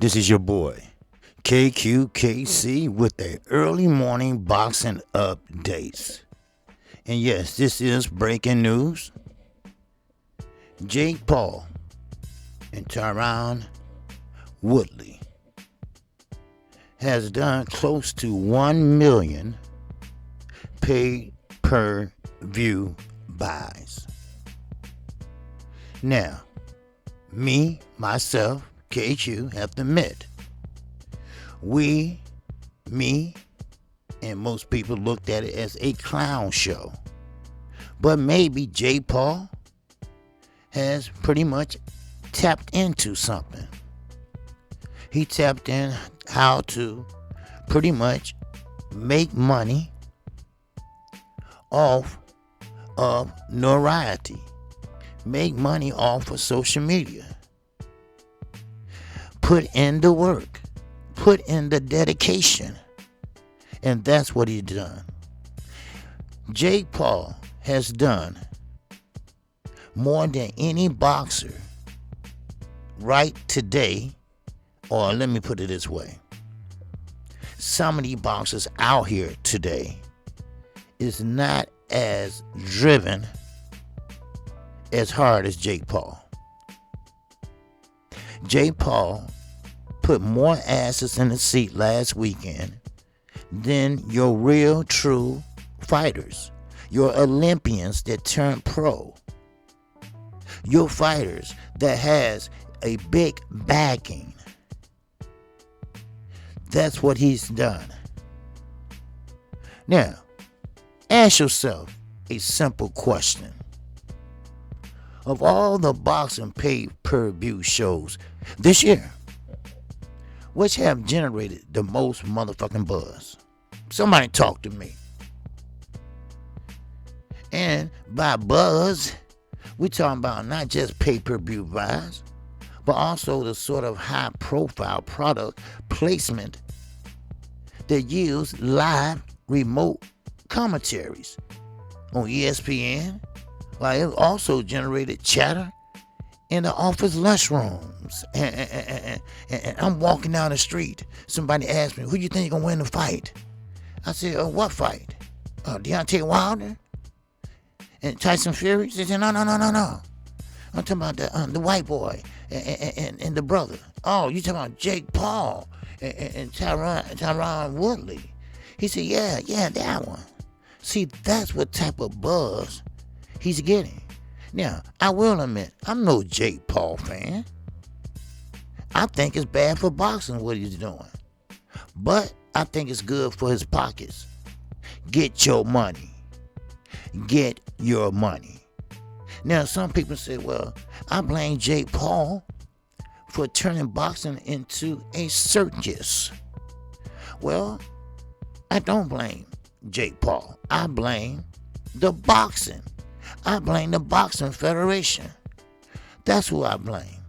This is your boy, KQKC, with the early morning boxing updates. And yes, this is breaking news. Jake Paul and Tyron Woodley has done close to 1 million pay-per-view buys. Now, myself, KQ, have to admit, me, and most people looked at it as a clown show. But maybe Jake Paul has pretty much tapped into something. He tapped in how to pretty much make money off of notoriety, make money off of social media. Put in the work, put in the dedication, and that's what he's done. Jake Paul has done more than any boxer right today, or let me put it this way. Some of these boxers out here today is not as driven as hard as Jake Paul. Jake Paul put more asses in the seat last weekend than your real true fighters, your Olympians that turned pro, your fighters that has a big backing. That's what he's done. Now, ask yourself a simple question. Of all the boxing pay-per-view shows this year, which have generated the most motherfucking buzz? Somebody talk to me. And by buzz, we're talking about not just pay-per-view buys, but also the sort of high-profile product placement that use live remote commentaries on ESPN. Like, it also generated chatter in the office lunchrooms. And I'm walking down the street. Somebody asked me, who you think is going to win the fight? I said, what fight? Deontay Wilder? And Tyson Fury? They said, no. I'm talking about the white boy and the brother. Oh, you talking about Jake Paul and Tyron Woodley? He said, yeah, that one. See, that's what type of buzz he's getting. Now, I will admit, I'm no Jake Paul fan. I think it's bad for boxing what he's doing. But I think it's good for his pockets. Get your money. Get your money. Now, some people say, well, I blame Jake Paul for turning boxing into a circus. Well, I don't blame Jake Paul. I blame the boxing. I blame the Boxing Federation. That's who I blame.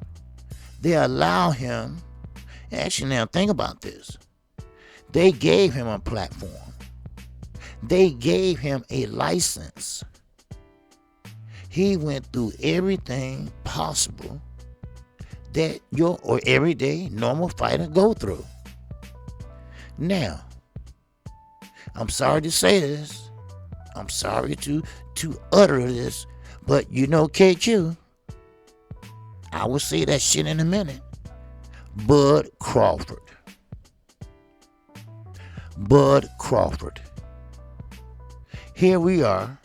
They allow him. Actually, now think about this. They gave him a platform. They gave him a license. He went through everything possible that your or everyday normal fighter go through. Now, I'm sorry to say this. I'm sorry to utter this, but you know KQ, I will say that shit in a minute. Bud Crawford. Here we are,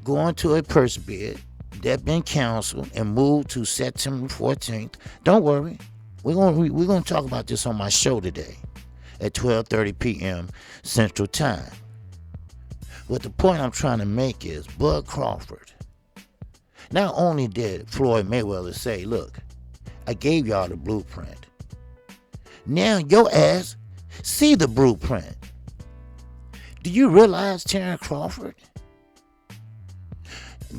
going to a purse bid that been canceled and moved to September 14th. Don't worry, we're gonna talk about this on my show today at 12:30 p.m. Central Time. But the point I'm trying to make is Bud Crawford. Not only did Floyd Mayweather say, look, I gave y'all the blueprint. Now your ass see the blueprint. Do you realize Terrence Crawford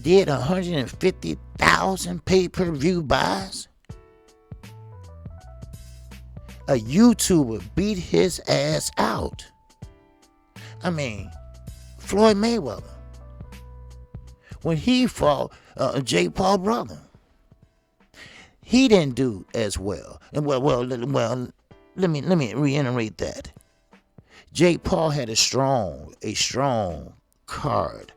did 150,000 pay-per-view buys? A YouTuber beat his ass out. I mean, Floyd Mayweather, when he fought Jake Paul brother, He didn't do as well. And let me reiterate that. Jake Paul had a strong card,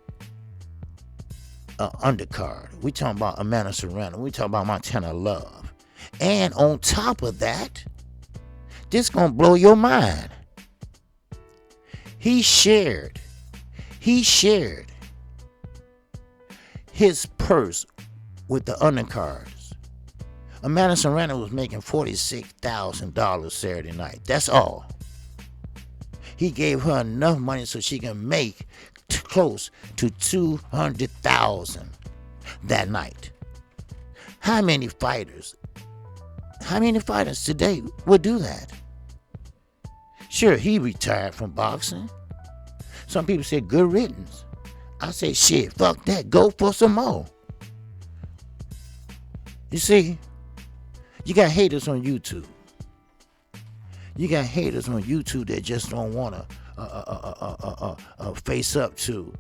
undercard. We talking about Amanda Serrano. We talking about Montana Love. And on top of that, this gonna blow your mind. He shared his purse with the undercards. Amanda Serrano was making $46,000 Saturday night. That's all. He gave her enough money so she can make close to $200,000 that night. How many fighters today would do that? Sure, he retired from boxing. Some people say good riddance. I say shit, fuck that, go for some more. You see, you got haters on YouTube. You got haters on YouTube that just don't want to face up to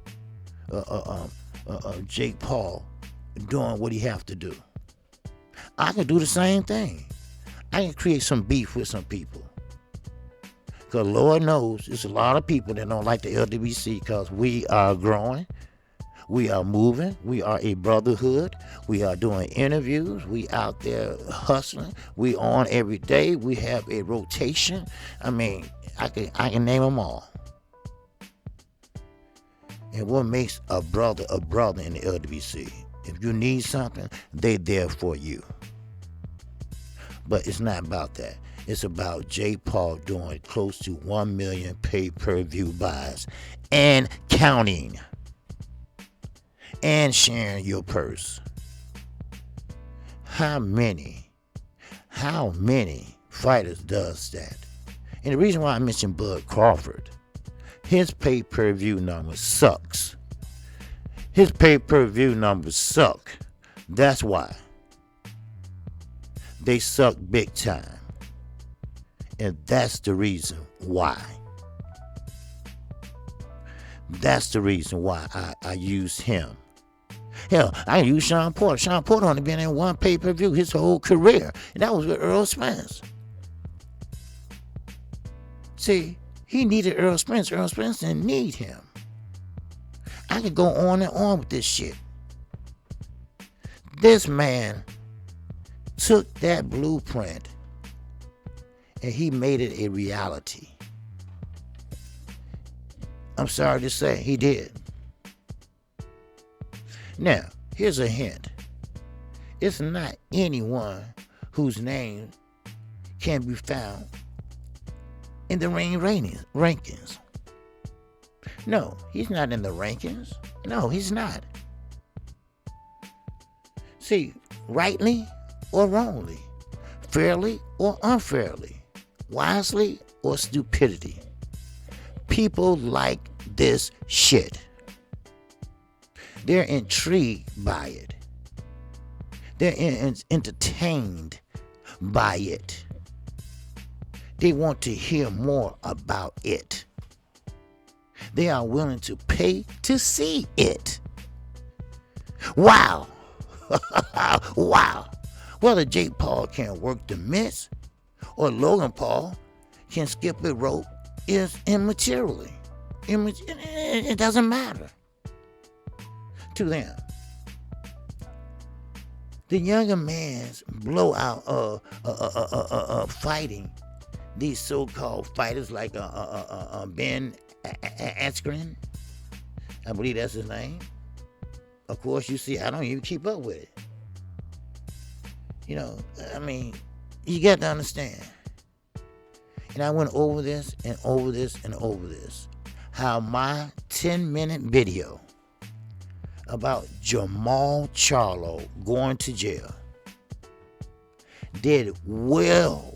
Jake Paul doing what he have to do. I can do the same thing. I can create some beef with some people. Because Lord knows there's a lot of people that don't like the LWC because we are growing. We are moving. We are a brotherhood. We are doing interviews. We out there hustling. We on every day. We have a rotation. I mean, I can name them all. And what makes a brother in the LWC? If you need something, they there for you. But it's not about that. It's about Jake Paul doing close to 1 million pay-per-view buys and counting and sharing your purse. How many fighters does that? And the reason why I mentioned Bud Crawford, his pay-per-view number sucks. His pay-per-view numbers suck. That's why. They suck big time. And that's the reason why. That's the reason why I used him. Hell, I use Sean Porter. Sean Porter only been in one pay-per-view his whole career, and that was with Earl Spence. See, he needed Earl Spence. Earl Spence didn't need him. I could go on and on with this shit. This man took that blueprint and he made it a reality. I'm sorry to say, he did. Now, here's a hint. It's not anyone whose name can be found in the rankings. No, he's not in the rankings. No, he's not. See, rightly or wrongly, fairly or unfairly, wisely or stupidity, people like this shit. They're intrigued by it. They're entertained by it. They want to hear more about it. They are willing to pay to see it. Wow. Wow. Whether Jake Paul can work the mitts or Logan Paul can skip a rope is immaterially. It doesn't matter to them. The younger man's blowout of fighting these so-called fighters like Ben Askren, I believe that's his name. Of course, you see, I don't even keep up with it. You know, I mean, you got to understand. And I went over this and over this and over this. How my 10-minute video about Jamal Charlo going to jail did well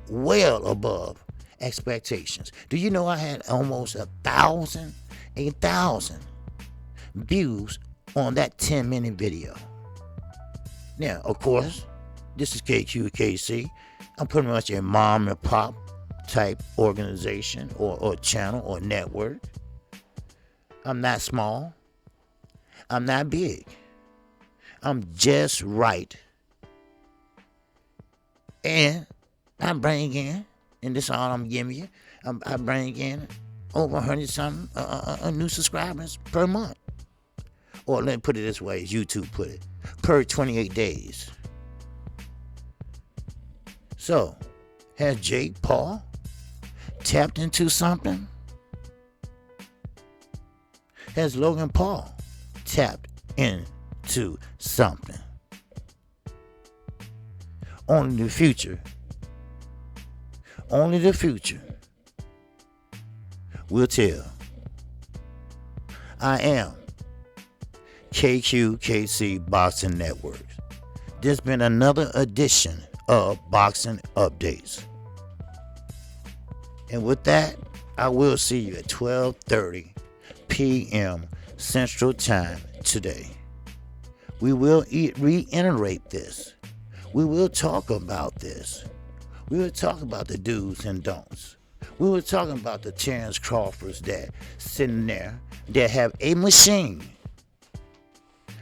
above expectations. Do you know I had almost 1,000 views on that 10-minute video? Now, of course, this is KQKC. I'm pretty much a mom and pop type organization or channel or network. I'm not small. I'm not big. I'm just right And I bring in, and this is all I'm giving you, I bring in over 100-something new subscribers per month. Or let me put it this way, as YouTube put it, per 28 days. So, has Jake Paul tapped into something? Has Logan Paul tapped into something? Only the future will tell. I am KQKC Boxing Network. This has been another edition of Boxing Updates. And with that, I will see you at 12:30 p.m. Central Time today. We will reiterate this. We will talk about this. We will talk about the do's and don'ts. We were talking about the Terrence Crawfords that sitting there that have a machine.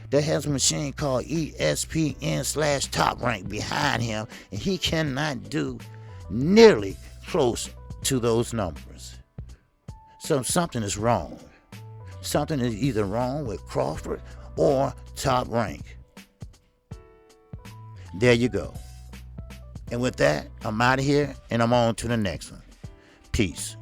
That has a machine called ESPN/Top Rank behind him, and he cannot do nearly close to those numbers. So something is wrong. Something is either wrong with Crawford or Top Rank. There you go. And with that, I'm out of here and I'm on to the next one. Peace.